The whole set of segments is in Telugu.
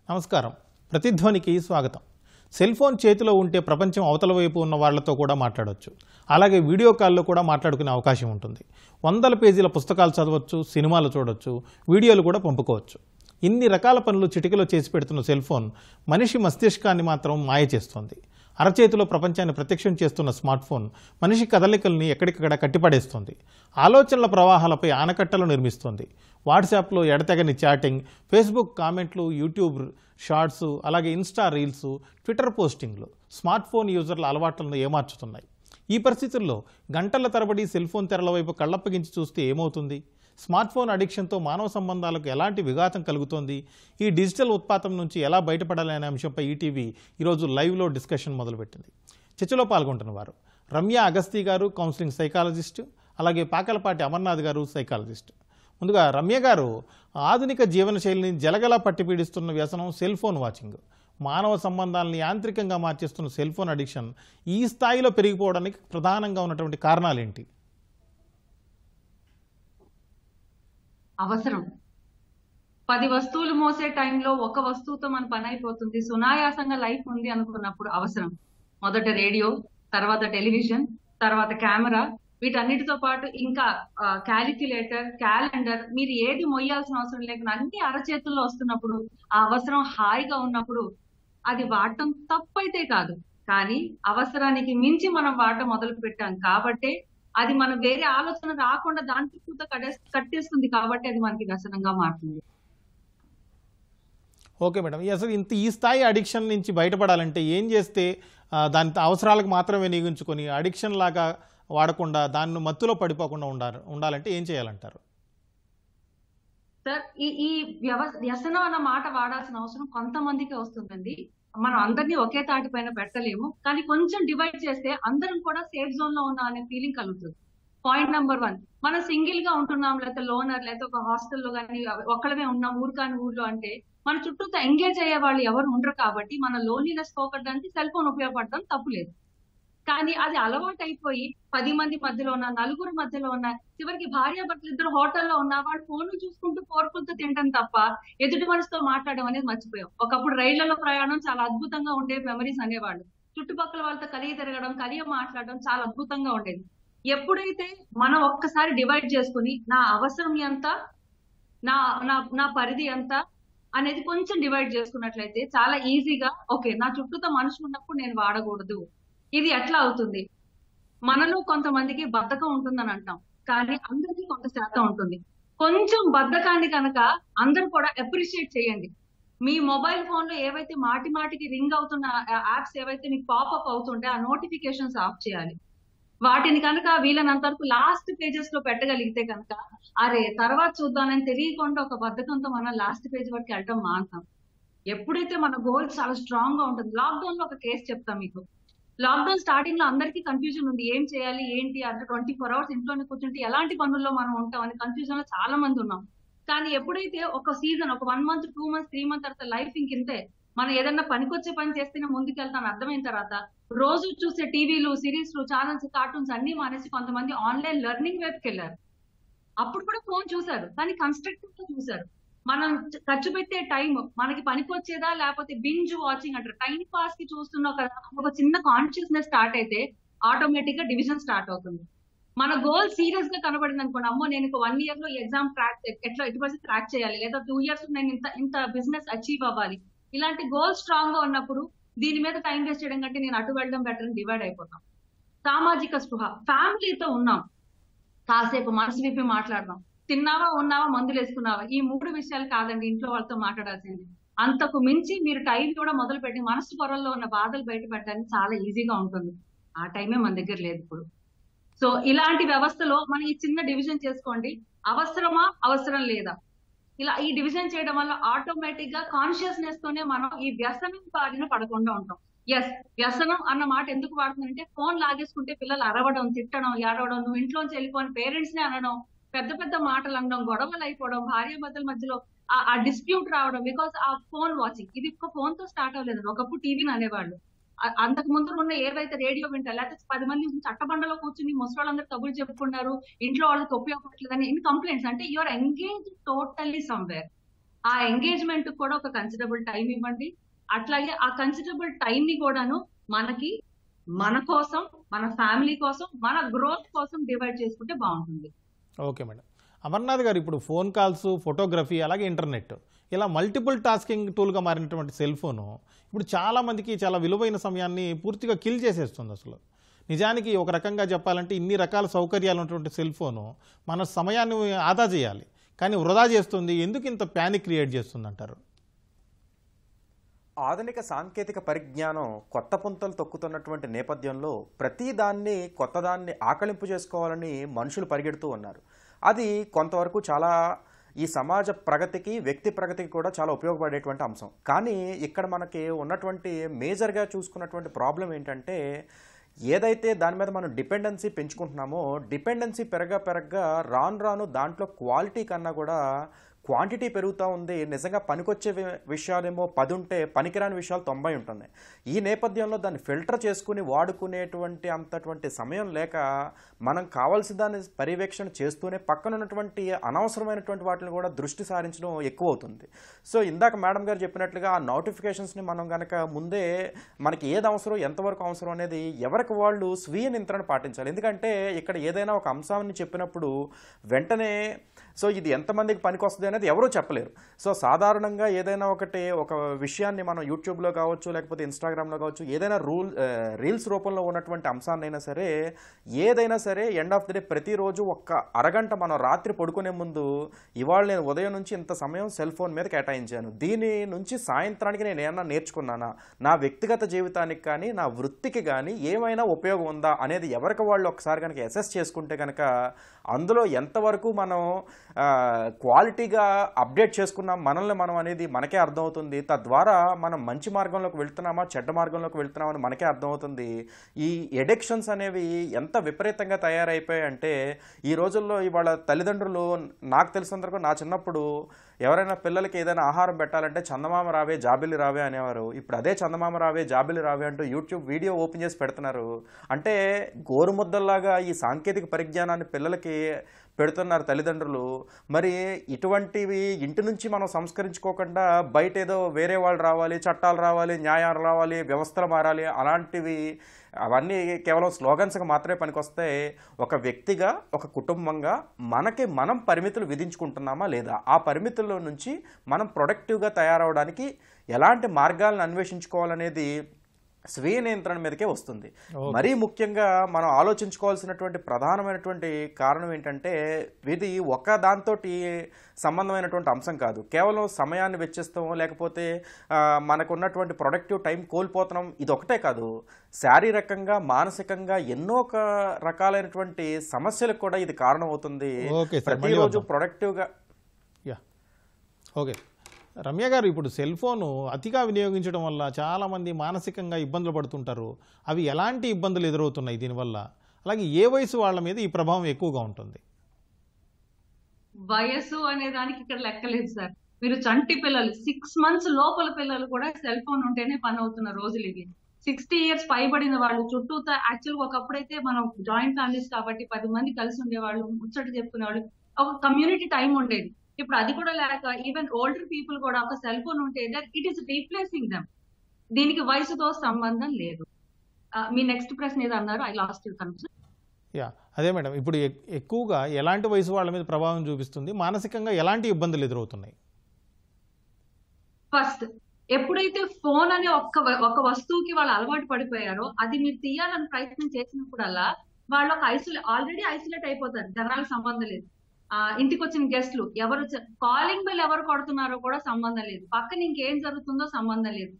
నమస్కారం. ప్రతిధ్వనికి స్వాగతం. సెల్ ఫోన్ చేతిలో ఉంటే ప్రపంచం అవతల వైపు ఉన్న వాళ్లతో కూడా మాట్లాడవచ్చు. అలాగే వీడియో కాల్లో కూడా మాట్లాడుకునే అవకాశం ఉంటుంది. వందల పేజీల పుస్తకాలు చదవచ్చు, సినిమాలు చూడొచ్చు, వీడియోలు కూడా పంపుకోవచ్చు. ఇన్ని రకాల పనులు చిటికలో చేసి పెడుతున్న సెల్ ఫోన్ మనిషి మస్తిష్కాన్ని మాత్రం మాయ చేస్తోంది. అరచేతిలో ప్రపంచాన్ని ప్రత్యక్షం చేస్తున్న స్మార్ట్ ఫోన్ మనిషి కదలికల్ని ఎక్కడికక్కడ కట్టిపడేస్తోంది. ఆలోచనల ప్రవాహాలపై ఆనకట్టలు నిర్మిస్తోంది. వాట్సాప్లో ఎడతెగని చాటింగ్, ఫేస్బుక్ కామెంట్లు, యూట్యూబ్ షార్ట్స్, అలాగే ఇన్స్టా రీల్స్, ట్విట్టర్ పోస్టింగ్లు స్మార్ట్ ఫోన్ యూజర్ల అలవాట్లను ఏమార్చుతున్నాయి. ఈ పరిస్థితుల్లో గంటల తరబడి సెల్ ఫోన్ తెరల వైపు కళ్ళప్పగించి చూస్తే ఏమవుతుంది? స్మార్ట్ ఫోన్ అడిక్షన్తో మానవ సంబంధాలకు ఎలాంటి విఘాతం కలుగుతోంది? ఈ డిజిటల్ ఉత్పాతం నుంచి ఎలా బయటపడాలనే అంశంపై ఈటీవీ ఈరోజు లైవ్లో డిస్కషన్ మొదలుపెట్టింది. చర్చలో పాల్గొంటున్న వారు రమ్య అగస్తి గారు, కౌన్సిలింగ్ సైకాలజిస్ట్, అలాగే పాకలపాటి అమర్నాథ్ గారు, సైకాలజిస్ట్. ముందుగా రమ్య గారు, ఆధునిక జీవనశైలిని జలగలా పట్టిపీడిస్తున్న వ్యసనం సెల్ ఫోన్ వాచింగ్. మానవ సంబంధాలను యాంత్రికంగా మార్చేస్తున్న సెల్ ఫోన్ అడిక్షన్ ఈ స్థాయిలో పెరిగిపోవడానికి ప్రధానంగా ఉన్నటువంటి కారణాలేంటి? అవసరం. 10 వస్తువులు మోసే టైంలో ఒక వస్తువుతో మన పని అయిపోతుంది, సునాయాసంగా లైఫ్ ఉంది అనుకున్నప్పుడు అవసరం. మొదట రేడియో, తర్వాత టెలివిజన్, తర్వాత కెమెరా, వీటన్నిటితో పాటు ఇంకా క్యాలిక్యులేటర్, క్యాలెండర్, మీరు ఏది మొయ్యాల్సిన అవసరం లేకుండా అన్ని అరచేతుల్లో వస్తున్నప్పుడు, ఆ అవసరం హాయిగా ఉన్నప్పుడు అది వాడటం తప్పైతే కాదు. కానీ అవసరానికి మించి మనం వాడటం మొదలు పెట్టాం కాబట్టే అది మనం వేరే ఆలోచన రాకుండా దాని చుట్టూ కట్టేస్తుంది కాబట్టి అది మనకి వ్యసనంగా మారుతుంది. ఓకే మేడం, అసలు ఈ స్థాయి అడిక్షన్ నుంచి బయటపడాలంటే ఏం చేస్తే దాని అవసరాలకు మాత్రమే వినియోగించుకొని అడిక్షన్ లాగా వాడకుండా దాన్ని మత్తులో పడిపోకుండా ఉండాలంటే ఏం చేయాలంటారు? సార్, ఈ వ్యసనం అన్న మాట వాడాల్సిన అవసరం కొంతమందికి వస్తుందండి. మనం అందరినీ ఒకే తాటి పైన పెట్టలేము, కానీ కొంచెం డివైడ్ చేస్తే అందరం కూడా సేఫ్ జోన్ లో ఉన్నాం అనే ఫీలింగ్ కలుగుతుంది. పాయింట్ నెంబర్ 1, మనం సింగిల్ గా ఉంటున్నాం, లేకపోతే లోనర్, లేకపోతే ఒక హాస్టల్లో కానీ ఒక్కడమే ఉన్నాం ఊరు కాని ఊర్లో అంటే మన చుట్టూతో ఎంగేజ్ అయ్యే వాళ్ళు ఎవరు ఉండరు కాబట్టి మన లోన్లీనెస్ పోగొట్టడానికి సెల్ ఫోన్ ఉపయోగపడడం తప్పులేదు. కానీ అది అలవాటు అయిపోయి 10 మంది మధ్యలో ఉన్న, నలుగురు మధ్యలో ఉన్న, చివరికి భార్యాభర్తలు ఇద్దరు హోటల్లో ఉన్న వాళ్ళు ఫోన్లు చూసుకుంటూ కోరుకుంటూ తింటాం తప్ప ఎదుటి మనసుతో మాట్లాడడం అనేది మర్చిపోయాం. ఒకప్పుడు రైళ్లలో ప్రయాణం చాలా అద్భుతంగా ఉండేవి, మెమరీస్ అనేవాళ్ళు. చుట్టుపక్కల వాళ్ళతో కలిగి తిరగడం, కలిగి మాట్లాడడం చాలా అద్భుతంగా ఉండేది. ఎప్పుడైతే మనం ఒక్కసారి డివైడ్ చేసుకుని నా అవసరం ఎంత, నా నా పరిధి ఎంత అనేది కొంచెం డివైడ్ చేసుకున్నట్లయితే చాలా ఈజీగా ఓకే, నా చుట్టూతో మనుషులు ఉన్నప్పుడు నేను వాడకూడదు. ఇది ఎట్లా అవుతుంది? మనలో కొంతమందికి బద్ధకం ఉంటుందని అంటాం, కానీ అందరికీ కొంత శాతం ఉంటుంది. కొంచెం బద్ధకాన్ని కనుక అందరూ కూడా అప్రిషియేట్ చేయండి. మీ మొబైల్ ఫోన్ లో ఏవైతే మాటి మాటికి రింగ్ అవుతున్న యాప్స్ ఏవైతే మీకు పాపప్ అవుతుంటే ఆ నోటిఫికేషన్స్ ఆఫ్ చేయాలి. వాటిని కనుక వీళ్ళనంత వరకు లాస్ట్ పేజెస్ లో పెట్టగలిగితే కనుక అరే తర్వాత చూద్దామని తెలియకుండా ఒక బద్ధకంతో మనం లాస్ట్ పేజ్ వరకు వెళ్ళటం మానుతాం. ఎప్పుడైతే మన గోల్ చాలా స్ట్రాంగ్ గా ఉంటుంది. లాక్డౌన్ లో ఒక కేసు చెప్తాం మీకు. లాక్డౌన్ స్టార్టింగ్ లో అందరికీ కన్ఫ్యూజన్ ఉంది, ఏం చేయాలి ఏంటి అంటే 24 hours ఇంట్లోనే కూర్చుంటే ఎలాంటి పనుల్లో మనం ఉంటాం అని కన్ఫ్యూజన్ లో చాలా మంది ఉన్నాం. కానీ ఎప్పుడైతే ఒక సీజన్, ఒక 1 month 2 months 3 months తర్వాత లైఫ్ ఇంకింతే, మనం ఏదన్నా పనికొచ్చే పని చేస్తేనే ముందుకెళ్తాను అర్థమైన తర్వాత రోజు చూసే టీవీలు, సిరీస్లు, ఛానల్స్, కార్టూన్స్ అన్ని మానేసి కొంతమంది ఆన్లైన్ లెర్నింగ్ వైపుకి వెళ్ళారు. అప్పుడు కూడా ఫోన్ చూశారు, కానీ కన్స్ట్రక్టివ్ గా చూశారు. మనం ఖర్చు పెట్టే టైం మనకి పనికొచ్చేదా లేకపోతే బింజ్ వాచింగ్ అంటారు, టైం పాస్ కి చూస్తున్న ఒక చిన్న కాన్షియస్నెస్ స్టార్ట్ అయితే ఆటోమేటిక్ గా డివిజన్ స్టార్ట్ అవుతుంది. మన గోల్ సీరియస్ గా కనబడింది అనుకోండి, అమ్మో నేను 1 year లో ఎగ్జామ్ క్రాక్ చేయాలి, లేదా 2 years లో నేను ఇంత బిజినెస్ అచీవ్ అవ్వాలి, ఇలాంటి గోల్ స్ట్రాంగ్ గా ఉన్నప్పుడు దీని మీద టైం వేస్ట్ చేయడం కంటే నేను అటు వెళ్ళడం బెటర్ అని డివైడ్ అయిపోతాం. సామాజిక స్పృహ, ఫ్యామిలీతో ఉన్నాం, కాసేపు మనసు విప్పి మాట్లాడదాం, తిన్నావా ఉన్నావా మందులు వేసుకున్నావా, ఈ 3 విషయాలు కాదండి ఇంట్లో వాళ్ళతో మాట్లాడాల్సింది. అంతకు మించి మీరు టైం కూడా మొదలు పెట్టి మనసు పొరల్లో ఉన్న బాధలు బయట పెట్టడానికి చాలా ఈజీగా ఉంటుంది. ఆ టైమే మన దగ్గర లేదు ఇప్పుడు. సో ఇలాంటి వ్యవస్థలో మనం ఈ చిన్న డివిజన్ చేసుకోండి, అవసరమా అవసరం లేదా, ఇలా ఈ డివిజన్ చేయడం వల్ల ఆటోమేటిక్ గా కాన్షియస్నెస్ తోనే మనం ఈ వ్యసనం బారిన పడకుండా ఉంటాం. ఎస్, వ్యసనం అన్న మాట ఎందుకు వాడుతుందంటే ఫోన్ లాగేసుకుంటే పిల్లలు అరవడం, తిట్టడం, ఏడవడం, నువ్వు ఇంట్లోంచి వెళ్ళిపోని పేరెంట్స్ నే అనడం, పెద్ద పెద్ద మాటలు అనడం, గొడవలు అయిపోవడం, భార్యాభర్తల మధ్యలో ఆ డిస్ప్యూట్ రావడం, బికాస్ ఆ ఫోన్ వాచింగ్. ఇది ఒక్క ఫోన్ తో స్టార్ట్ అవ్వలేదు, ఒకప్పుడు టీవీని అనేవాళ్ళు. అంతకు ముందు ఉన్న ఏవైతే రేడియో వింటారు, లేకపోతే 10 మంది చట్టబండలో కూర్చుని ముసలాళ్ళందరూ కబుర్లు చెప్పుకున్నారు, ఇంట్లో వాళ్ళకి ఉపయోగపడలేదని ఇన్ని కంప్లైంట్స్. అంటే యూఆర్ ఎంగేజ్ టోటల్లీ సమ్వేర్. ఆ ఎంగేజ్మెంట్ కూడా ఒక కన్సిడరబుల్ టైం ఇవ్వండి. అట్లాగే ఆ కన్సిడరబుల్ టైం ని కూడాను మనకి మన కోసం, మన ఫ్యామిలీ కోసం, మన గ్రోత్ కోసం డివైడ్ చేసుకుంటే బాగుంటుంది. Okay madam. అమర్నాథ్ గారు, ఇప్పుడు ఫోన్ కాల్స్, ఫోటోగ్రఫీ, అలాగే ఇంటర్నెట్, ఇలా మల్టిపుల్ టాస్కింగ్ టూల్గా మారినటువంటి సెల్ ఫోను ఇప్పుడు చాలామందికి చాలా విలువైన సమయాన్ని పూర్తిగా కిల్ చేసేస్తుంది. అసలు నిజానికి ఒక రకంగా చెప్పాలంటే ఇన్ని రకాల సౌకర్యాలు ఉన్నటువంటి సెల్ ఫోను మన సమయాన్ని ఆదా చేయాలి, కానీ వృధా చేస్తుంది. ఎందుకు ఇంత ప్యానిక్ క్రియేట్ చేస్తుంది అంటారు? ఆధునిక సాంకేతిక పరిజ్ఞానం కొత్త పుంతలు తొక్కుతున్నటువంటి నేపథ్యంలో ప్రతిదాన్ని కొత్తదాన్ని ఆకలింపు చేసుకోవాలని మనుషులు పరిగెడుతూ ఉన్నారు. అది కొంతవరకు చాలా ఈ సమాజ ప్రగతికి, వ్యక్తి ప్రగతికి కూడా చాలా ఉపయోగపడేటువంటి అంశం. కానీ ఇక్కడ మనకి ఉన్నటువంటి మేజర్గా చూసుకున్నటువంటి ప్రాబ్లం ఏంటంటే, ఏదైతే దాని మీద మనం డిపెండెన్సీ పెంచుకుంటున్నామో, డిపెండెన్సీ పెరగగా రాను దాంట్లో క్వాలిటీ కన్నా కూడా క్వాంటిటీ పెరుగుతూ ఉంది. నిజంగా పనికొచ్చే విషయాలేమో 10 ఉంటే పనికిరాని విషయాలు 90 ఉంటున్నాయి. ఈ నేపథ్యంలో దాన్ని ఫిల్టర్ చేసుకుని వాడుకునేటువంటి అంతటువంటి సమయం లేక మనం కావాల్సిన దాన్ని పర్యవేక్షణ చేస్తూనే పక్కన ఉన్నటువంటి అనవసరమైనటువంటి వాటిని కూడా దృష్టి సారించడం ఎక్కువ అవుతుంది. సో ఇందాక మేడం గారు చెప్పినట్లుగా ఆ నోటిఫికేషన్స్ని మనం కనుక ముందే మనకి ఏది అవసరం, ఎంతవరకు అవసరం అనేది ఎవరికి వాళ్ళు స్వీయ నియంత్రణ పాటించాలి. ఎందుకంటే ఇక్కడ ఏదైనా ఒక అంశాన్ని చెప్పినప్పుడు వెంటనే సో ఇది ఎంతమందికి పనికొస్తుంది అనేది ఎవరూ చెప్పలేరు. సో సాధారణంగా ఏదైనా ఒక విషయాన్ని మనం యూట్యూబ్లో కావచ్చు, లేకపోతే ఇన్స్టాగ్రామ్లో కావచ్చు, ఏదైనా రీల్స్ రూపంలో ఉన్నటువంటి అంశాన్నైనా సరే, ఏదైనా సరే ఎండ్ ఆఫ్ ది డే ప్రతిరోజు ఒక్క అరగంట మనం రాత్రి పడుకునే ముందు ఇవాళ నేను ఉదయం నుంచి ఇంత సమయం సెల్ ఫోన్ మీద కేటాయించాను, దీని నుంచి సాయంత్రానికి నేను ఏమన్నా నేర్చుకున్నానా, నా వ్యక్తిగత జీవితానికి కానీ నా వృత్తికి కానీ ఏమైనా ఉపయోగం ఉందా అనేది ఎవరికి వాళ్ళు ఒకసారి కనుక అసెస్ చేసుకుంటే కనుక అందులో ఎంతవరకు మనం క్వాలిటీగా అప్డేట్ చేసుకున్నాం మనల్ని మనం అనేది మనకే అర్థమవుతుంది. తద్వారా మనం మంచి మార్గంలోకి వెళ్తున్నామా, చెడ్డ మార్గంలోకి వెళ్తున్నామని మనకే అర్థమవుతుంది. ఈ ఎడిక్షన్స్ అనేవి ఎంత విపరీతంగా తయారైపోయాయంటే ఈ రోజుల్లో ఇవాళ తల్లిదండ్రులు, నాకు తెలిసినంతవరకు నా చిన్నప్పుడు ఎవరైనా పిల్లలకి ఏదైనా ఆహారం పెట్టాలంటే చందమామ రావే జాబిల్లి రావే అనేవారు. ఇప్పుడు అదే చందమామ రావే జాబిల్లి రావే అంటూ యూట్యూబ్ వీడియో ఓపెన్ చేసి పెడుతున్నారు. అంటే గోరుముద్దల్లాగా ఈ సాంకేతిక పరిజ్ఞానాన్ని పిల్లలకి పెడుతున్నారు తల్లిదండ్రులు. మరి ఇటువంటివి ఇంటి నుంచి మనం సంస్కరించుకోకుండా బయట ఏదో వేరే వాళ్ళు రావాలి, చట్టాలు రావాలి, న్యాయాలు రావాలి, వ్యవస్థలు మారాలి, అలాంటివి అవన్నీ కేవలం స్లోగన్స్గా మాత్రమే పనికొస్తాయి. ఒక వ్యక్తిగా, ఒక కుటుంబంగా మనకి మనం పరిమితులు విధించుకుంటున్నామా లేదా, ఆ పరిమితుల్లో నుంచి మనం ప్రొడక్టివ్గా తయారవడానికి ఎలాంటి మార్గాలను అన్వేషించుకోవాలనేది స్వీయ నియంత్రణ మీదకే వస్తుంది. మరీ ముఖ్యంగా మనం ఆలోచించుకోవాల్సినటువంటి ప్రధానమైనటువంటి కారణం ఏంటంటే, ఇది ఒక దాంతో సంబంధమైనటువంటి అంశం కాదు. కేవలం సమయాన్ని వెచ్చిస్తాం, లేకపోతే మనకున్నటువంటి ప్రొడక్టివ్ టైం కోల్పోతున్నాం, ఇది ఒకటే కాదు. శారీరకంగా, మానసికంగా ఎన్నో రకాలైనటువంటి సమస్యలకు కూడా ఇది కారణం అవుతుంది. ప్రతిరోజు ప్రొడక్టివ్గా. ఓకే రమ్య గారు, ఇప్పుడు సెల్ ఫోను అతిగా వినియోగించడం వల్ల చాలామంది మానసికంగా ఇబ్బందులు పడుతుంటారు. అవి ఎలాంటి ఇబ్బందులు ఎదురవుతున్నాయి దీనివల్ల? అలాగే ఏ వయసు వాళ్ళ మీద ఈ ప్రభావం ఎక్కువగా ఉంటుంది? వయసు అనే దానికి ఇక్కడ లెక్కలేదు సార్. మీరు చంటి పిల్లలు 6 months లోపల పిల్లలు కూడా సెల్ ఫోన్ ఉంటేనే పని అవుతున్న రోజులు ఇవి. 60 years పైబడిన వాళ్ళు చుట్టూతా, యాక్చువల్గా ఒకప్పుడైతే మనం జాయింట్ ఫ్యామిలీస్ కాబట్టి 10 మంది కలిసి ఉండేవాళ్ళు, ముచ్చట చెప్పుకునేవాళ్ళు, ఒక కమ్యూనిటీ టైం ఉండేది. ఇప్పుడు అది కూడా లేక ఈవెన్ ఓల్డర్ పీపుల్ కూడా ఒక సెల్ ఫోన్ ఉంటే ఇట్ ఈస్ రీప్లేసింగ్ దమ్. దీనికి వయసుతో సంబంధం లేదు. మీ నెక్స్ట్ ప్రశ్న ఏదో అన్నారు, ఐ లాస్ట్ యు కన్ఫ్యూజన్. అదే మేడం, ఇప్పుడు ఎక్కువగా ఎలాంటి వయసు వాళ్ళ మీద ప్రభావం చూపిస్తుంది, మానసికంగా ఎలాంటి ఇబ్బందులు ఎదురవుతున్నాయి? ఫస్ట్, ఎప్పుడైతే ఫోన్ అనే ఒక వస్తువుకి వాళ్ళు అలవాటు పడిపోయారో, అది మీరు తీయాలని ప్రయత్నం చేసినప్పుడల్లా వాళ్ళు ఒక ఆల్రెడీ ఐసోలేట్ అయిపోతారు. జనాలకు సంబంధం లేదు. ఇంటికి వచ్చిన గెస్ట్లు ఎవరు, కాలింగ్ బెల్ ఎవరు కొడుతున్నారో కూడా సంబంధం లేదు, పక్కన ఇంకేం జరుగుతుందో సంబంధం లేదు.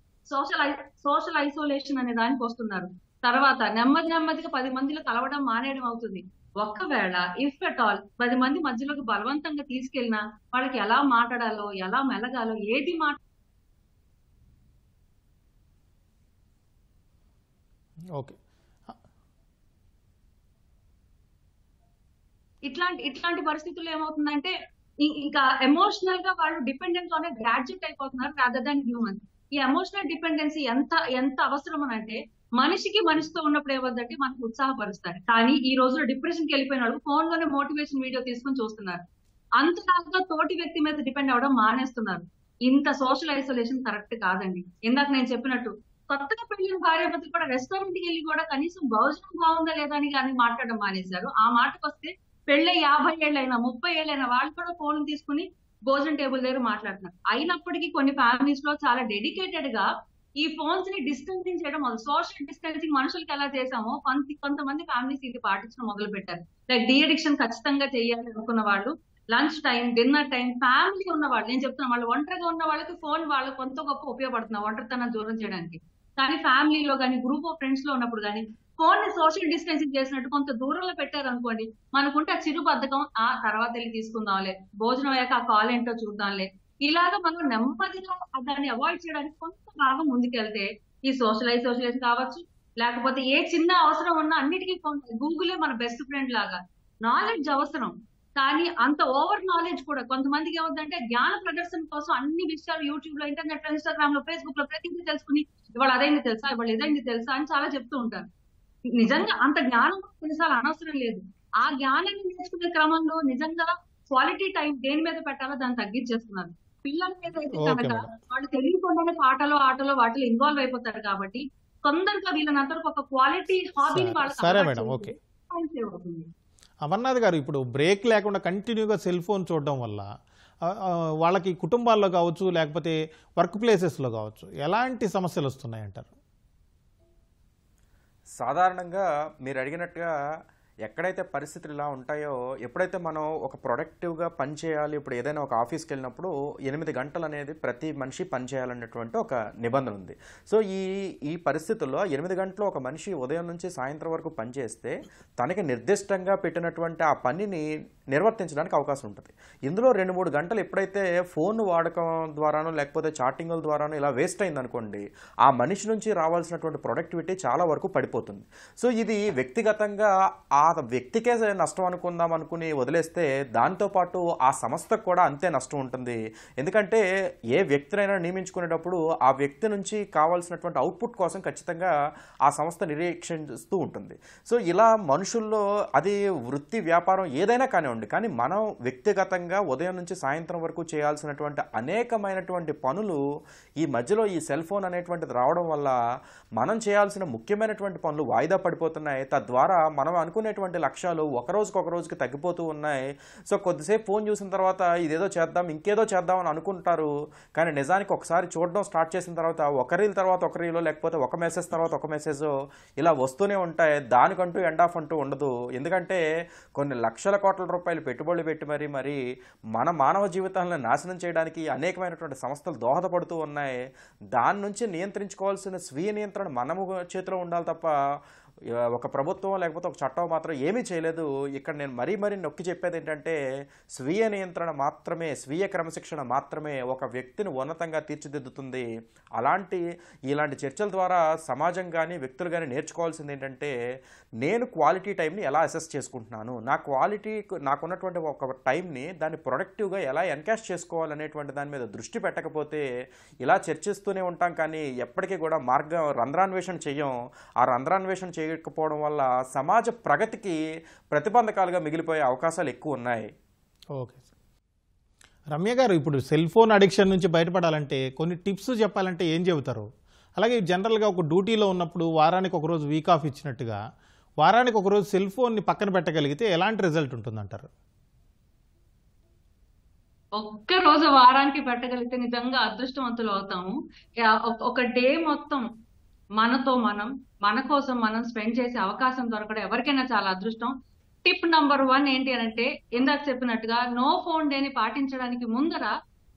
సోషల్ ఐసోలేషన్ అనే దానికి వస్తున్నారు. తర్వాత నెమ్మదిగా 10 మందిలో కలవడం మానేయడం అవుతుంది. ఒక్కవేళ ఇఫ్ ఎట్ ఆల్ 10 మంది మధ్యలోకి బలవంతంగా తీసుకెళ్ళినా వాళ్ళకి ఎలా మాట్లాడాలో, ఎలా మెలగాలో, ఏది ఓకే, ఇట్లాంటి పరిస్థితుల్లో ఏమవుతుందంటే ఇంకా ఎమోషనల్ గా వాళ్ళు డిపెండెంట్ లోనే గ్రాడ్యుయేట్ అయిపోతున్నారు రాదర్ దాన్ హ్యూమన్. ఈ ఎమోషనల్ డిపెండెన్సీ ఎంత అవసరం అంటే, మనిషితో ఉన్నప్పుడు ఏమవుతుందంటే మనకు ఉత్సాహపరుస్తారు. కానీ ఈ రోజులో డిప్రెషన్కి వెళ్ళిపోయిన వాళ్ళు ఫోన్ లోనే మోటివేషన్ వీడియో తీసుకొని చూస్తున్నారు. అంతలాగా తోటి వ్యక్తి మీద డిపెండ్ అవ్వడం మానేస్తున్నారు. ఇంత సోషల్ ఐసోలేషన్ కరెక్ట్ కాదండి. ఇందాక నేను చెప్పినట్టు కొత్తగా పెళ్లిన భార్యాభర్తలు కూడా రెస్టారెంట్ కి వెళ్ళి కూడా కనీసం భోజనం బాగుందా లేదా అని కానీ మాట్లాడడం మానేశారు. ఆ మాటకు వస్తే పెళ్ళై 50 ఏళ్ళైనా 30 ఏళ్ళైనా వాళ్ళు కూడా ఫోన్ తీసుకుని భోజనం టేబుల్ దగ్గర మాట్లాడుతున్నారు. అయినప్పటికీ కొన్ని ఫ్యామిలీస్ లో చాలా డెడికేటెడ్ గా ఈ ఫోన్స్ ని డిస్టెన్సింగ్ చేయడం మొదలు, సోషల్ డిస్టెన్సింగ్ మనుషులకి ఎలా చేసామో కొంతమంది ఫ్యామిలీస్ ఇది పాటించడం మొదలు పెట్టారు. లైక్ డీ అడిక్షన్ ఖచ్చితంగా చేయాలి అనుకున్న వాళ్ళు lunch time, dinner time, family ఉన్న వాళ్ళు, నేను చెప్తున్నా వాళ్ళు ఒంటరిగా ఉన్న వాళ్ళకి ఫోన్ వాళ్ళకి కొంత గొప్ప ఉపయోగపడుతున్నారు ఒంటరితనం దూరం చేయడానికి. కానీ ఫ్యామిలీలో కానీ గ్రూప్ ఆఫ్ ఫ్రెండ్స్ లో ఉన్నప్పుడు కానీ ఫోన్ ని సోషల్ డిస్టెన్సింగ్ చేసినట్టు కొంత దూరంలో పెట్టారు అనుకోండి, మనకుంటే ఆ చిరు బద్ధకం, ఆ తర్వాత వెళ్ళి తీసుకుందాంలే, భోజనం అయ్యాక ఆ కాల్ ఏంటో చూద్దాంలే, ఇలాగా మనం నెమ్మదిగా దాన్ని అవాయిడ్ చేయడానికి కొంత భాగం ముందుకెళ్తే ఈ సోషల్ ఐసోలేషన్ కావచ్చు, లేకపోతే ఏ చిన్న అవసరం ఉన్నా అన్నిటికీ గూగులే మన బెస్ట్ ఫ్రెండ్ లాగా. నాలెడ్జ్ అవసరం, కానీ అంత ఓవర్ నాలెడ్జ్ కూడా కొంతమందికి ఏమవుతుందంటే జ్ఞాన ప్రదర్శన కోసం అన్ని విషయాలు యూట్యూబ్ లో, ఇంటర్నెట్ లో, ఇన్స్టాగ్రామ్ లో, ఫేస్బుక్ లో ప్రతిదీ తెలుసుకుని ఇవాళ అదైంది తెలుసా, ఇవాళ ఇదైంది తెలుసా అని చాలా చెప్తూ ఉంటారు. నిజంగా అంత జ్ఞానం కొన్నిసార్లు అనవసరం లేదు. ఆ జ్ఞానాన్ని నేర్చుకునే క్రమంలో నిజంగా క్వాలిటీ టైం దేని మీద పెట్టాలో దాన్ని తగ్గించేస్తున్నారు. పిల్లల మీద అయితే ఓకే కనుక మేడం. వాళ్ళు తెలియకుండానే పాటలో ఆటలో వాటిలో ఇన్వాల్వ్ అయిపోతారు కాబట్టి తొందరగా వీళ్ళనంతరకు ఒక క్వాలిటీ హాబీని వాళ్ళకి సరే అలవాటు మేడం, చేస్తే ఓకే. time save అవుతుంది. అమర్నాథ్ గారు, ఇప్పుడు బ్రేక్ లేకుండా కంటిన్యూగా సెల్ ఫోన్ చూడడం వల్ల వాళ్ళకి కుటుంబాల్లో కావచ్చు, లేకపోతే వర్క్ ప్లేసెస్లో కావచ్చు, ఎలాంటి సమస్యలు వస్తున్నాయి అంటారు? సాధారణంగా మీరు అడిగినట్టుగా ఎక్కడైతే పరిస్థితులు ఇలా ఉంటాయో, ఎప్పుడైతే మనం ఒక ప్రొడక్టివ్గా పని చేయాలి, ఇప్పుడు ఏదైనా ఒక ఆఫీస్కి వెళ్ళినప్పుడు 8 గంటలు అనేది ప్రతి మనిషి పని చేయాలనేటువంటి ఒక నిబంధన ఉంది. సో ఈ పరిస్థితుల్లో 8 గంటలు ఒక మనిషి ఉదయం నుంచి సాయంత్రం వరకు పనిచేస్తే తనకి నిర్దిష్టంగా పెట్టినటువంటి ఆ పనిని నిర్వర్తించడానికి అవకాశం ఉంటుంది. ఇందులో 2-3 గంటలు ఎప్పుడైతే ఫోన్ వాడకం ద్వారానో లేకపోతే చాటింగుల ద్వారానో ఇలా వేస్ట్ అయిందనుకోండి, ఆ మనిషి నుంచి రావాల్సినటువంటి ప్రొడక్టివిటీ చాలా వరకు పడిపోతుంది. సో ఇది వ్యక్తిగతంగా ఆ వ్యక్తికే నష్టం అనుకుందాం అనుకుని వదిలేస్తే దాంతోపాటు ఆ సంస్థకు కూడా అంతే నష్టం ఉంటుంది. ఎందుకంటే ఏ వ్యక్తినైనా నియమించుకునేటప్పుడు ఆ వ్యక్తి నుంచి కావాల్సినటువంటి అవుట్పుట్ కోసం ఖచ్చితంగా ఆ సంస్థ నిరీక్షిస్తూ ఉంటుంది. సో ఇలా మనుషుల్లో అది వృత్తి వ్యాపారం ఏదైనా కానివ్వండి, కానీ మనం వ్యక్తిగతంగా ఉదయం నుంచి సాయంత్రం వరకు చేయాల్సినటువంటి అనేకమైనటువంటి పనులు ఈ మధ్యలో ఈ సెల్ ఫోన్ అనేటువంటిది రావడం వల్ల మనం చేయాల్సిన ముఖ్యమైనటువంటి పనులు వాయిదా పడిపోతున్నాయి. తద్వారా మనం అనుకునేటువంటి లక్ష్యాలు ఒక రోజుకి తగ్గిపోతూ ఉన్నాయి. సో కొద్దిసేపు ఫోన్ చూసిన తర్వాత ఇదేదో చేద్దాం, ఇంకేదో చేద్దాం అని అనుకుంటారు. కానీ నిజానికి ఒకసారి చూడడం స్టార్ట్ చేసిన తర్వాత ఒక రీల్ తర్వాత ఒక రీలో, లేకపోతే ఒక మెసేజ్ తర్వాత ఒక మెసేజ్ ఇలా వస్తూనే ఉంటాయి. దానికంటూ ఎండ్ ఆఫ్ అంటూ ఉండదు. ఎందుకంటే కొన్ని లక్షల కోట్ల రూపాయలు పెట్టుబడులు పెట్టి మరి మన మానవ జీవితాలను నాశనం చేయడానికి అనేకమైనటువంటి సంస్థలు దోహదపడుతూ ఉన్నాయి. దాని నుంచి నియంత్రించుకోవాల్సిన స్వీయ నియంత్రణ మనము చేతిలో ఉండాలి తప్ప ఒక ప్రభుత్వం లేకపోతే ఒక చట్టం మాత్రం ఏమీ చేయలేదు. ఇక్కడ నేను మరీ నొక్కి చెప్పేది ఏంటంటే స్వీయ నియంత్రణ మాత్రమే, స్వీయ క్రమశిక్షణ మాత్రమే ఒక వ్యక్తిని ఉన్నతంగా తీర్చిదిద్దుతుంది. ఇలాంటి చర్చల ద్వారా సమాజం కానీ వ్యక్తులు కానీ నేర్చుకోవాల్సింది ఏంటంటే నేను క్వాలిటీ టైంని ఎలా అసెస్ చేసుకుంటున్నాను, నాకున్నటువంటి ఒక టైంని దాన్ని ప్రొడక్టివ్గా ఎలా ఎన్కాష్ చేసుకోవాలనేటువంటి దాని మీద దృష్టి పెట్టకపోతే ఇలా చర్చిస్తూనే ఉంటాం. కానీ ఎప్పటికీ కూడా రంధ్రాన్వేషణ చెయ్యం. ఆ రంధ్రాన్వేషణ చేయకపోవడం వల్ల సమాజ ప్రగతికి ప్రతిబంధకాలుగా మిగిలిపోయే అవకాశాలు ఎక్కువ ఉన్నాయి. Okay sir. రమ్య గారు, ఇప్పుడు సెల్ ఫోన్ అడిక్షన్ నుంచి బయటపడాలంటే కొన్ని టిప్స్ చెప్పాలంటే ఏం చెబుతారు? అలాగే జనరల్గా ఒక డ్యూటీలో ఉన్నప్పుడు వారానికి ఒకరోజు వీక్ ఆఫ్ ఇచ్చినట్టుగా వారానికి ఒకరోజు సెల్ ఫోన్ని పక్కన పెట్టగలిగితే ఎలాంటి రిజల్ట్ ఉంటుందంటారు? ఒక్క రోజు వారానికి పెట్టగలిగితే నిజంగా అదృష్టవంతులు అవుతాము. ఒక డే మొత్తం మన కోసం మనం స్పెండ్ చేసే అవకాశం దొరకడం ఎవరికైనా చాలా అదృష్టం. టిప్ నంబర్ 1 ఏంటి అనంటే, ఇందాక చెప్పినట్టుగా నో ఫోన్ డేని పాటించడానికి ముందర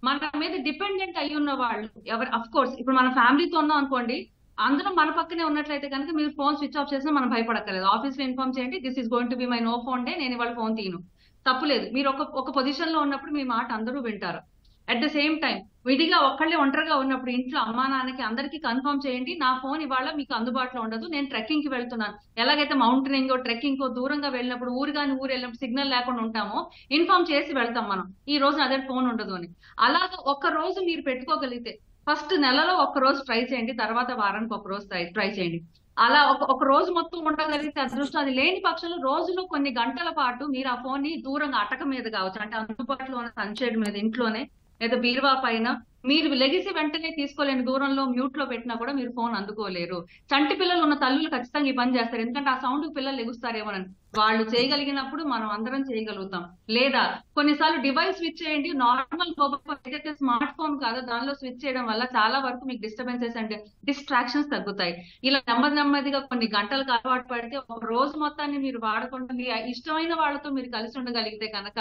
మన మీద డిపెండెంట్ అయి ఉన్న వాళ్ళు ఎవరు, అఫ్ కోర్స్ ఇప్పుడు మన ఫ్యామిలీతో ఉన్నాం అనుకోండి, అందరం మన పక్కనే ఉన్నట్లయితే కనుక మీరు ఫోన్ స్విచ్ ఆఫ్ చేసినా మనం భయపడక్కర్లేదు. ఆఫీస్ లో ఇన్ఫార్మ్ చేయండి, this is going to be my no phone day, నేను ఇవాళ ఫోన్ తీయను, తప్పులేదు. మీరు ఒక పొజిషన్ లో ఉన్నప్పుడు మీ మాట అందరూ వింటారు. అట్ ద సేమ్ టైం విడిగా ఒంటరిగా ఉన్నప్పుడు ఇంట్లో అమ్మా నాన్నకి అందరికీ కన్ఫర్మ్ చేయండి, నా ఫోన్ ఇవాళ మీకు అందుబాటులో ఉండదు, నేను ట్రెక్కింగ్ కి వెళ్తున్నాను. ఎలాగైతే మౌంటైనింగ్ ట్రెక్కింగ్ దూరంగా వెళ్ళినప్పుడు ఊరు వెళ్ళినప్పుడు సిగ్నల్ లేకుండా ఉంటామో ఇన్ఫార్మ్ చేసి వెళ్తాం మనం, ఈ రోజు అదే ఫోన్ ఉండదు అని. అలాగా ఒక్క రోజు మీరు పెట్టుకోగలిగితే ఫస్ట్ నెలలో ఒక్క రోజు ట్రై చేయండి, తర్వాత వారానికి ఒక రోజు ట్రై చేయండి. అలా ఒక రోజు మొత్తం ఉండగలిగితే అదృష్టం. అది లేని పక్షంలో రోజులో కొన్ని గంటల పాటు మీరు ఆ ఫోన్ ని దూరంగా అటక మీద కావచ్చు, అంటే అందుబాటులో ఉన్న సన్షేడ్ మీద ఇంట్లోనే లేదా బీరువా పైన మీరు లెగిసి వెంటనే తీసుకోలేని దూరంలో మ్యూట్ లో పెట్టినా కూడా మీరు ఫోన్ అందుకోలేరు. చంటి పిల్లలు ఉన్న తల్లులు ఖచ్చితంగా ఈ పని చేస్తారు, ఎందుకంటే ఆ సౌండ్ పిల్లలు లెగుస్తారేమోనని. వాళ్ళు చేయగలిగినప్పుడు మనం అందరం చేయగలుగుతాం. లేదా కొన్నిసార్లు డివైస్ స్విచ్ చేయండి. నార్మల్ మొబైల్ ఏదైతే స్మార్ట్ ఫోన్ కాదో దానిలో స్విచ్ చేయడం వల్ల చాలా వరకు మీకు డిస్టర్బెన్సెస్ అండ్ డిస్ట్రాక్షన్స్ తగ్గుతాయి. ఇలా నెమ్మదిగా కొన్ని గంటలకు అలవాటు పడితే ఒక రోజు మొత్తాన్ని మీరు వాడకుండా మీ ఇష్టమైన వాళ్ళతో మీరు కలిసి ఉండగలిగితే కనుక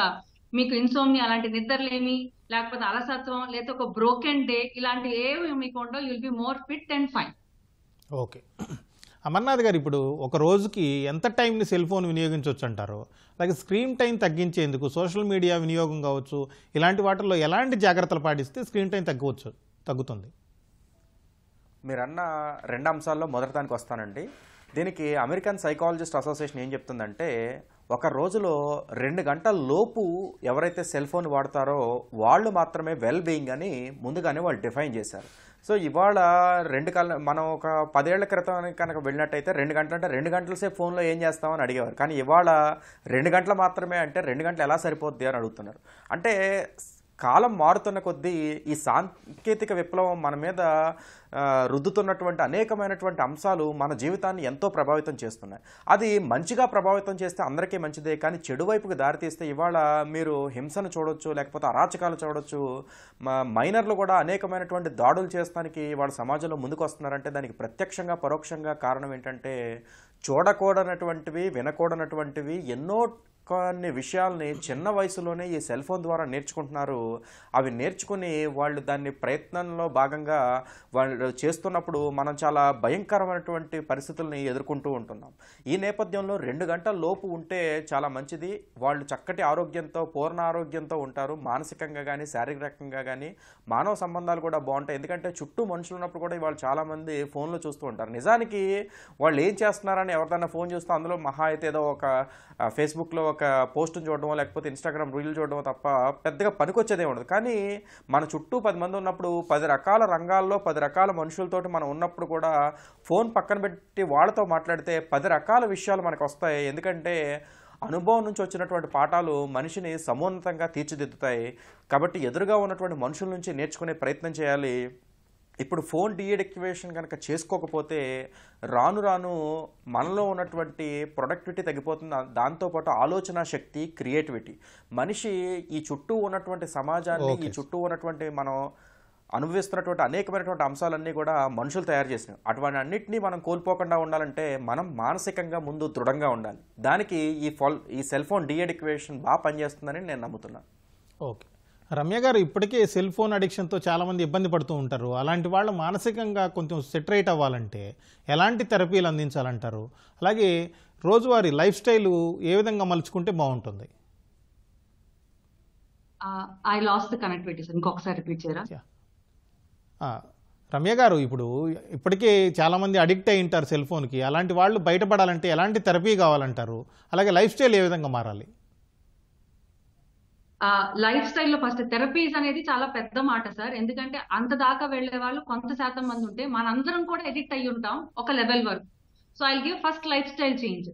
మీకు ఇన్సోమ్ని అలాంటి నిద్రలేమి, లేకపోతే అలసత్వం, లేదా ఒక బ్రోకెన్ డే ఇలాంటి ఏవి మీకు ఉండవు. You'll be more fit and fine. Okay, Amarnath గారు, ఇప్పుడు ఒక రోజుకి ఎంత టైంని సెల్ ఫోన్ వినియోగించవచ్చు అంటారు? అలాగే స్క్రీన్ టైం తగ్గించేందుకు సోషల్ మీడియా వినియోగం కావచ్చు, ఇలాంటి వాటిల్లో ఎలాంటి జాగ్రత్తలు పాటిస్తే స్క్రీన్ టైం తగ్గుతుంది? మీరన్న 2 అంశాల్లో మొదటి దానికి వస్తానండి. దీనికి అమెరికన్ సైకాలజిస్ట్ అసోసియేషన్ ఏం చెప్తుందంటే, ఒక రోజులో 2 గంటల లోపు ఎవరైతే సెల్ ఫోన్ వాడతారో వాళ్ళు మాత్రమే వెల్ బీయింగ్ అని ముందుగానే వాళ్ళు డిఫైన్ చేశారు. సో ఇవాళ మనం ఒక 10 ఏళ్ల క్రితం కనుక వెళ్ళినట్టయితే 2 గంటలు అంటే 2 గంటల సేపు ఫోన్లో ఏం చేస్తామని అడిగేవారు. కానీ ఇవాళ 2 గంటలు మాత్రమే అంటే 2 గంటలు ఎలా సరిపోద్ది అని అడుగుతున్నారు. అంటే కాలం మారుతున్న కొద్దీ ఈ సాంకేతిక విప్లవం మన మీద రుద్దుతున్నటువంటి అనేకమైనటువంటి అంశాలు మన జీవితాన్ని ఎంతో ప్రభావితం చేస్తున్నాయి. అది మంచిగా ప్రభావితం చేస్తే అందరికీ మంచిదే, కానీ చెడు వైపుకి దారితీస్తే ఇవాళ మీరు హింసను చూడొచ్చు, లేకపోతే అరాచకాలు చూడొచ్చు. మైనర్లు కూడా అనేకమైనటువంటి దాడులు చేస్తానికి వాళ్ళ సమాజంలో ముందుకు వస్తున్నారంటే దానికి ప్రత్యక్షంగా పరోక్షంగా కారణం ఏంటంటే, చూడకూడనటువంటివి వినకూడనటువంటివి ఎన్నో కొన్ని విషయాల్ని చిన్న వయసులోనే ఈ సెల్ ఫోన్ ద్వారా నేర్చుకుంటున్నారు. అవి నేర్చుకుని వాళ్ళు దాన్ని ప్రయత్నంలో భాగంగా వాళ్ళు చేస్తున్నప్పుడు మనం చాలా భయంకరమైనటువంటి పరిస్థితుల్ని ఎదుర్కొంటూ ఉంటున్నాం. ఈ నేపథ్యంలో 2 గంటల లోపు ఉంటే చాలా మంచిది. వాళ్ళు చక్కటి ఆరోగ్యంతో, పూర్ణ ఆరోగ్యంతో ఉంటారు. మానసికంగా కానీ శారీరకంగా కానీ మానవ సంబంధాలు కూడా బాగుంటాయి. ఎందుకంటే చుట్టూ మనుషులు ఉన్నప్పుడు కూడా వాళ్ళు చాలామంది ఫోన్లో చూస్తూ ఉంటారు. నిజానికి వాళ్ళు ఏం చేస్తున్నారని ఎవరిదైనా ఫోన్ చూస్తే అందులో మహా అయితే ఏదో ఒక ఫేస్బుక్లో ఒక పోస్ట్ని చూడడమో లేకపోతే ఇన్స్టాగ్రామ్ రీల్ చూడడమో తప్ప పెద్దగా పనికొచ్చేదే ఉండదు. కానీ మన చుట్టూ 10 మంది ఉన్నప్పుడు 10 రకాల రంగాల్లో 10 రకాల మనుషులతోటి మనం ఉన్నప్పుడు కూడా ఫోన్ పక్కన పెట్టి వాళ్ళతో మాట్లాడితే 10 రకాల విషయాలు మనకు వస్తాయి. ఎందుకంటే అనుభవం నుంచి వచ్చినటువంటి పాఠాలు మనిషిని సమున్నతంగా తీర్చిదిద్దుతాయి. కాబట్టి ఎదురుగా ఉన్నటువంటి మనుషుల నుంచి నేర్చుకునే ప్రయత్నం చేయాలి. ఇప్పుడు ఫోన్ డీఎడిక్టివేషన్ కనుక చేసుకోకపోతే రాను రాను మనలో ఉన్నటువంటి ప్రొడక్టివిటీ తగ్గిపోతుంది. దాంతోపాటు ఆలోచన శక్తి, క్రియేటివిటీ, మనిషి ఈ చుట్టూ ఉన్నటువంటి సమాజాన్ని, ఈ చుట్టూ ఉన్నటువంటి మనం అనుభవిస్తున్నటువంటి అనేకమైనటువంటి అంశాలన్నీ కూడా మనుషులు తయారు చేసినవి. అటువంటి అన్నింటినీ మనం కోల్పోకుండా ఉండాలంటే మనం మానసికంగా ముందు దృఢంగా ఉండాలి. దానికి ఈ సెల్ ఫోన్ డీఎడిక్టివేషన్ బాగా పనిచేస్తుందని నేను నమ్ముతున్నాను. ఓకే, రమ్య గారు, ఇప్పటికే సెల్ ఫోన్ అడిక్షన్తో చాలామంది ఇబ్బంది పడుతూ ఉంటారు. అలాంటి వాళ్ళు మానసికంగా కొంచెం సెటరేట్ అవ్వాలంటే ఎలాంటి థెరపీలు అందించాలంటారు? అలాగే రోజువారీ లైఫ్ స్టైల్ ఏ విధంగా మలుచుకుంటే బాగుంటుంది? I last the connectivity sir, ఇంకొకసారి రిపీట్ చేయరా? రమ్య గారు, ఇప్పటికే చాలామంది అడిక్ట్ అయి ఉంటారు సెల్ ఫోన్కి. అలాంటి వాళ్ళు బయటపడాలంటే ఎలాంటి థెరపీ కావాలంటారు? అలాగే లైఫ్ స్టైల్ ఏ విధంగా మారాలి? లైఫ్ స్టైల్లో ఫస్ట్ థెరపీస్ అనేది చాలా పెద్ద మాట సార్. ఎందుకంటే అంత దాకా వెళ్లే వాళ్ళు కొంత శాతం మంది ఉంటే మనందరం కూడా ఎడిక్ట్ అయ్యి ఉంటాం ఒక లెవెల్ వరకు. So I give first life style change.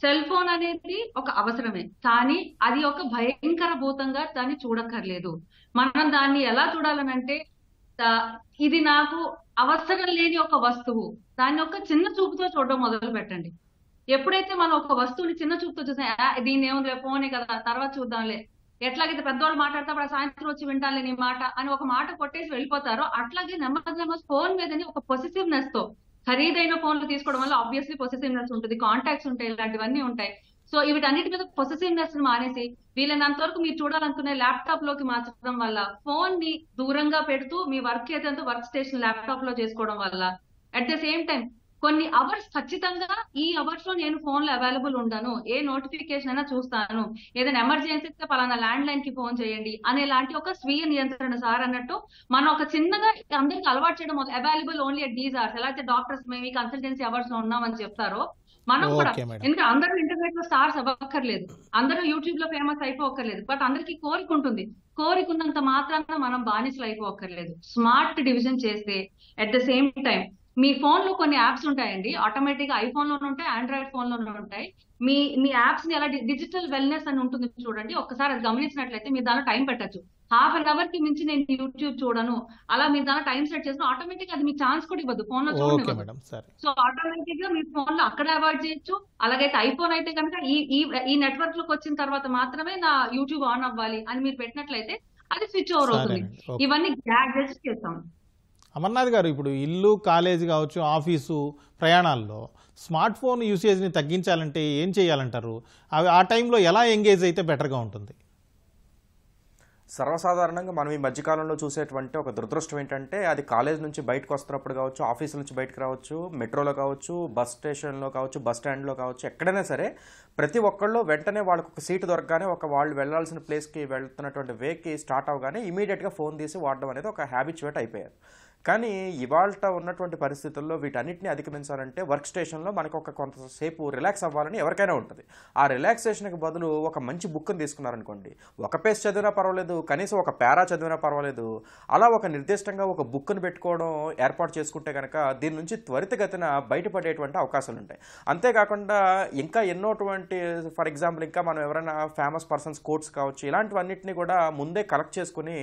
Cell phone అనేది ఒక అవసరమే, కానీ అది ఒక భయంకర భూతంగా దాన్ని చూడక్కర్లేదు. మనం దాన్ని ఎలా చూడాలనంటే, ఇది నాకు అవసరం లేని ఒక వస్తువు, దాన్ని ఒక చిన్న చూపుతో చూడడం మొదలు పెట్టండి. ఎప్పుడైతే మనం ఒక వస్తువుని చిన్న చూపుతో చూసా, దీన్ని ఏముంది ఫోనే కదా తర్వాత చూద్దాంలే, ఎట్లాగైతే పెద్దవాళ్ళు మాట్లాడతాడు సాయంత్రం వచ్చి వింటానులే నీ మాట అని ఒక మాట కొట్టేసి వెళ్ళిపోతారో, అట్లాగే నెమ్మది ఫోన్ మీదని ఒక పొసెసివ్నెస్ తో, ఖరీదైన ఫోన్లు తీసుకోవడం వల్ల ఆబ్వియస్లీ పొసెసివ్నెస్ ఉంటుంది, కాంటాక్ట్స్ ఉంటాయి, ఇలాంటివన్నీ ఉంటాయి. సో వీటన్నిటి మీద పొసెసివ్నెస్ మానేసి వీళ్ళనంత వరకు మీరు చూడాలనుకునే ల్యాప్టాప్ లోకి మార్చడం వల్ల, ఫోన్ ని దూరంగా పెడుతూ మీ వర్క్ ఏదంతా వర్క్ స్టేషన్ ల్యాప్టాప్ లో చేసుకోవడం వల్ల, అట్ ద సేమ్ టైం కొన్ని అవర్స్ ఖచ్చితంగా ఈ అవర్స్ లో నేను ఫోన్ లో అవైలబుల్ ఉంటాను, ఏ నోటిఫికేషన్ అయినా చూస్తాను, ఏదైనా ఎమర్జెన్సీ ఇస్తే పలానా ల్యాండ్ లైన్ కి ఫోన్ చేయండి అనేలాంటి ఒక స్వీయ నియంత్రణ సార్ అన్నట్టు మనం ఒక చిన్నగా అందరికి అలవాటు చేయడం, available only at these hours, ఎలా అయితే డాక్టర్స్ మేము కన్సల్టెన్సీ అవర్స్ లో ఉన్నామని చెప్తారో మనం కూడా. ఎందుకంటే అందరూ ఇంటర్నెట్ లో స్టార్స్ అవ్వక్కర్లేదు, అందరూ యూట్యూబ్ లో ఫేమస్ అయిపోక్కర్లేదు, బట్ అందరికి కోరిక ఉంటుంది. కోరిక ఉన్నంత మాత్రాన మనం బానిసలు అయిపోక్కర్లేదు. స్మార్ట్ డివిజన్ చేస్తే at the same time me phone లో కొన్ని యాప్స్ ఉంటాయండి, ఆటోమేటిక్ గా ఐఫోన్ లోనే ఉంటాయి, ఆండ్రాయిడ్ ఫోన్ లోనే ఉంటాయి. మీ యాప్స్ ని ఎలా డిజిటల్ వెల్నెస్ అని ఉంటుంది చూడండి, ఒక్కసారి అది గమనించినట్లయితే మీరు దానిలో టైం పెట్టచ్చు. ½ కి మించి నేను యూట్యూబ్ చూడను, అలా మీరు దానిలో టైం సెట్ చేసిన ఆటోమేటిక్ అది మీకు ఛాన్స్ కూడా ఇవ్వదు, ఫోన్ లో ఓకే చూడనివ్వదు. మేడం, సరే. సో ఆటోమేటిక్ గా మీ ఫోన్ లో అక్కడ అవాయిడ్ చేయొచ్చు. అలాగైతే ఐఫోన్ అయితే కనుక ఈ ఈ ఈ నెట్వర్క్ లోకి వచ్చిన తర్వాత మాత్రమే నా యూట్యూబ్ ఆన్ అవ్వాలి అని మీరు పెట్టినట్లయితే అది స్విచ్ ఓవర్ అవుతుంది. సరేనండి, ఓకే. ఇవన్నీ గ్యాడ్జెట్స్ చేస్తాం. అమర్నాథ్ గారు, ఇప్పుడు ఇల్లు, కాలేజీ కావచ్చు, ఆఫీసు, ప్రయాణాల్లో స్మార్ట్ ఫోన్ యూసేజ్ని తగ్గించాలంటే ఏం చేయాలంటారు? అవి ఆ టైంలో ఎలా ఎంగేజ్ అయితే బెటర్గా ఉంటుంది? సర్వసాధారణంగా మనం ఈ మధ్యకాలంలో చూసేటువంటి ఒక దురదృష్టం ఏంటంటే, అది కాలేజ్ నుంచి బయటకు వస్తున్నప్పుడు కావచ్చు, ఆఫీస్ నుంచి బయటకు రావచ్చు, మెట్రోలో కావచ్చు, బస్ స్టేషన్లో కావచ్చు, బస్ స్టాండ్లో కావచ్చు, ఎక్కడైనా సరే ప్రతి ఒక్కళ్ళు వెంటనే వాళ్ళకు ఒక సీటు దొరకగానే, వాళ్ళు వెళ్ళాల్సిన ప్లేస్కి వెళ్తున్నటువంటి వేకి స్టార్ట్ అవగానే ఇమీడియట్గా ఫోన్ తీసి వాడడం అనేది ఒక హ్యాబిచువేట్ అయిపోయారు. కానీ ఇవాళ ఉన్నటువంటి పరిస్థితుల్లో వీటన్నిటిని అధిగమించాలంటే వర్క్ స్టేషన్లో మనకు ఒక కొంతసేపు రిలాక్స్ అవ్వాలని ఎవరికైనా ఉంటుంది. ఆ రిలాక్సేషన్కి బదులు ఒక మంచి బుక్ని తీసుకున్నారనుకోండి, ఒక పేజ్ చదివినా పర్వాలేదు, కనీసం ఒక పారా చదివినా పర్వాలేదు, అలా ఒక నిర్దిష్టంగా ఒక బుక్ని పెట్టుకోవడం ఏర్పాటు చేసుకుంటే కనుక దీని నుంచి త్వరితగతిన బయటపడేటువంటి అవకాశాలు ఉంటాయి. అంతేకాకుండా ఇంకా ఎన్నోటువంటి, ఫర్ ఎగ్జాంపుల్ ఇంకా మనం ఎవరైనా ఫేమస్ పర్సన్స్ కోట్స్ కావచ్చు, ఇలాంటివన్నిటిని కూడా ముందే కలెక్ట్ చేసుకుని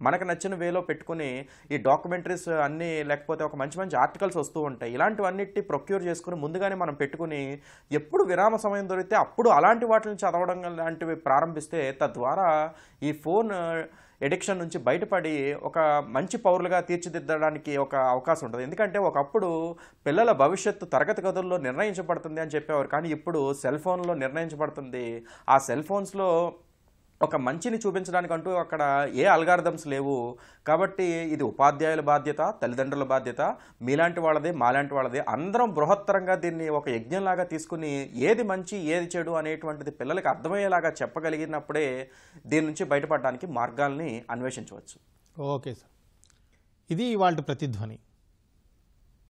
మనకు నచ్చిన వేలో పెట్టుకుని, ఈ డాక్యుమెంటరీస్ అన్నీ లేకపోతే ఒక మంచి మంచి ఆర్టికల్స్ వస్తూ ఉంటాయి, ఇలాంటివన్నిటిని ప్రొక్యూర్ చేసుకుని ముందుగానే మనం పెట్టుకుని ఎప్పుడు విరామ సమయం దొరికితే అప్పుడు అలాంటి వాటిని చదవడం లాంటివి ప్రారంభిస్తే, తద్వారా ఈ ఫోన్ ఎడిక్షన్ నుంచి బయటపడి ఒక మంచి పౌరులుగా తీర్చిదిద్దడానికి ఒక అవకాశం ఉంటుంది. ఎందుకంటే ఒకప్పుడు పిల్లల భవిష్యత్తు తరగతి గదుల్లో నిర్ణయించబడుతుంది అని చెప్పేవారు, కానీ ఇప్పుడు సెల్ ఫోన్లో నిర్ణయించబడుతుంది. ఆ సెల్ ఫోన్స్లో ఒక మంచిని చూపించడానికంటూ అక్కడ ఏ అల్గారిథమ్స్ లేవు. కాబట్టి ఇది ఉపాధ్యాయుల బాధ్యత, తల్లిదండ్రుల బాధ్యత, మీలాంటి వాళ్ళది, మాలాంటి వాళ్ళది, అందరం బృహత్తరంగా దీన్ని ఒక యజ్ఞంలాగా తీసుకుని ఏది మంచి ఏది చెడు అనేటువంటిది పిల్లలకి అర్థమయ్యేలాగా చెప్పగలిగినప్పుడే దీని నుంచి బయటపడడానికి మార్గాల్ని అన్వేషించవచ్చు. ఓకే సార్, ఇది ఇవాళ ప్రతిధ్వని.